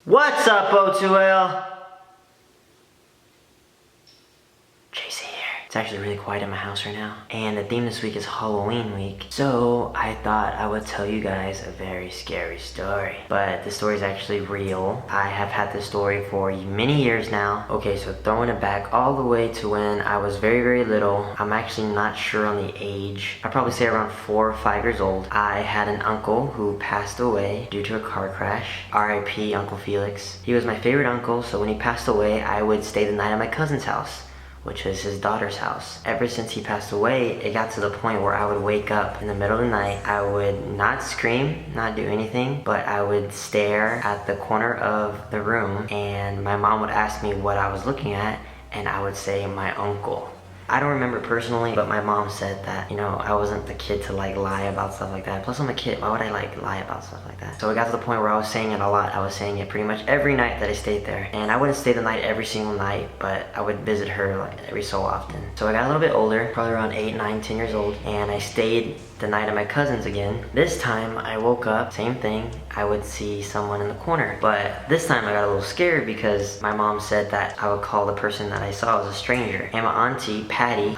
What's up, O2L? JC here. It's actually really quiet in my house right now. And the theme this week is Halloween week. So I thought I would tell you guys a very scary story. But the story is actually real. I have had this story for many years now. Okay, so throwing it back all the way to when I was very, very little. I'm actually not sure on the age. I'd probably say around 4 or 5 years old. I had an uncle who passed away due to a car crash. R.I.P. Uncle Felix. He was my favorite uncle, so when he passed away, I would stay the night at my cousin's house, which was his daughter's house. Ever since he passed away, it got to the point where I would wake up in the middle of the night. I would not scream, not do anything, but I would stare at the corner of the room, and my mom would ask me what I was looking at, and I would say my uncle. I don't remember personally, but my mom said that, you know, I wasn't the kid to like lie about stuff like that. Plus I'm a kid, why would I like lie about stuff like that? So it got to the point where I was saying it a lot. I was saying it pretty much every night that I stayed there. And I wouldn't stay the night every single night, but I would visit her like every so often. So I got a little bit older, probably around 8, 9, 10 years old, and I stayed the night at my cousin's again. This time I woke up, same thing, I would see someone in the corner. But this time I got a little scared because my mom said that I would call the person that I saw as a stranger. And my auntie, Patty,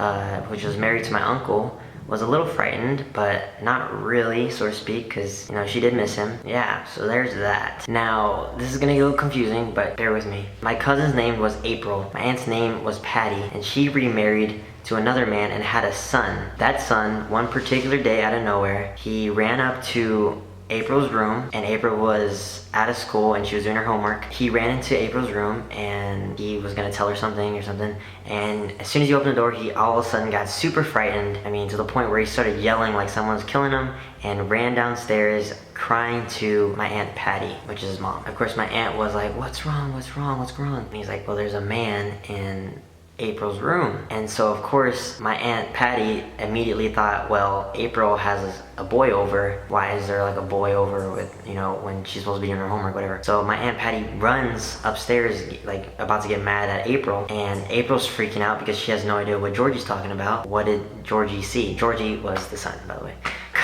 which was married to my uncle, was a little frightened, but not really, so to speak, because, you know, she did miss him. Yeah, so there's that. Now, this is gonna get a little confusing, but bear with me. My cousin's name was April. My aunt's name was Patty, and she remarried to another man and had a son. That son, one particular day out of nowhere, he ran up to April's room, and April was out of school and she was doing her homework. He ran into April's room and he was gonna tell her something or something, and as soon as he opened the door, he all of a sudden got super frightened. I mean, to the point where he started yelling like someone was killing him, and ran downstairs crying to my Aunt Patty, which is his mom. Of course, my aunt was like, what's wrong, what's wrong, what's wrong? And he's like, well, there's a man in April's room. And so of course my Aunt Patty immediately thought, well, April has a boy over. Why is there like a boy over with, you know, when she's supposed to be doing her homework, whatever. So my Aunt Patty runs upstairs like about to get mad at April, and April's freaking out because she has no idea what Georgie's talking about. What did Georgie see? Georgie was the son, by the way.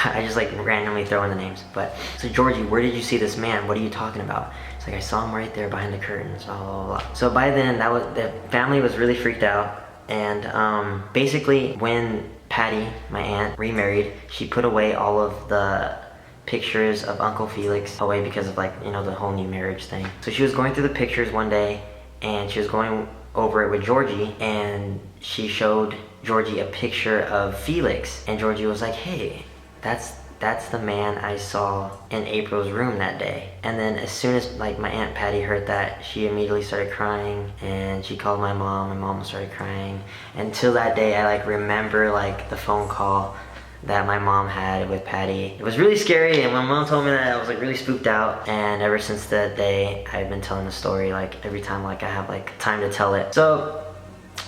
I just like randomly throw in the names. But so Georgie, where did you see this man? What are you talking about? It's like, I saw him right there behind the curtains, blah, blah, blah. So by then, the family was really freaked out. And basically when Patty, my aunt, remarried, she put away all of the pictures of Uncle Felix away because of, like, you know, the whole new marriage thing. So she was going through the pictures one day, and she was going over it with Georgie, and she showed Georgie a picture of Felix, and Georgie was like, hey, that's the man I saw in April's room that day. And then as soon as like my Aunt Patty heard that, she immediately started crying, and she called my mom started crying. Until that day, I like remember like the phone call that my mom had with Patty. It was really scary, and when mom told me that, I was like really spooked out. And ever since that day, I've been telling the story like every time like I have like time to tell it. So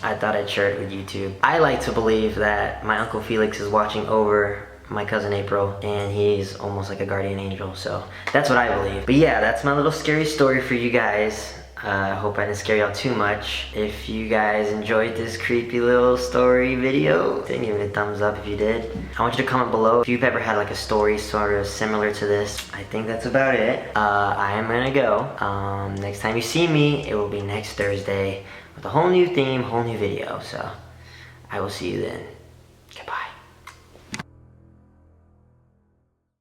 I thought I'd share it with YouTube. I like to believe that my Uncle Felix is watching over my cousin April, and he's almost like a guardian angel, so that's what I believe. But yeah, that's my little scary story for you guys. I hope I didn't scare y'all too much. If you guys enjoyed this creepy little story video, then give it a thumbs up if you did. I want you to comment below if you've ever had like a story sort of similar to this. I think that's about it. I am gonna go. Next time you see me, it will be next Thursday with a whole new theme, whole new video. So I will see you then. Goodbye.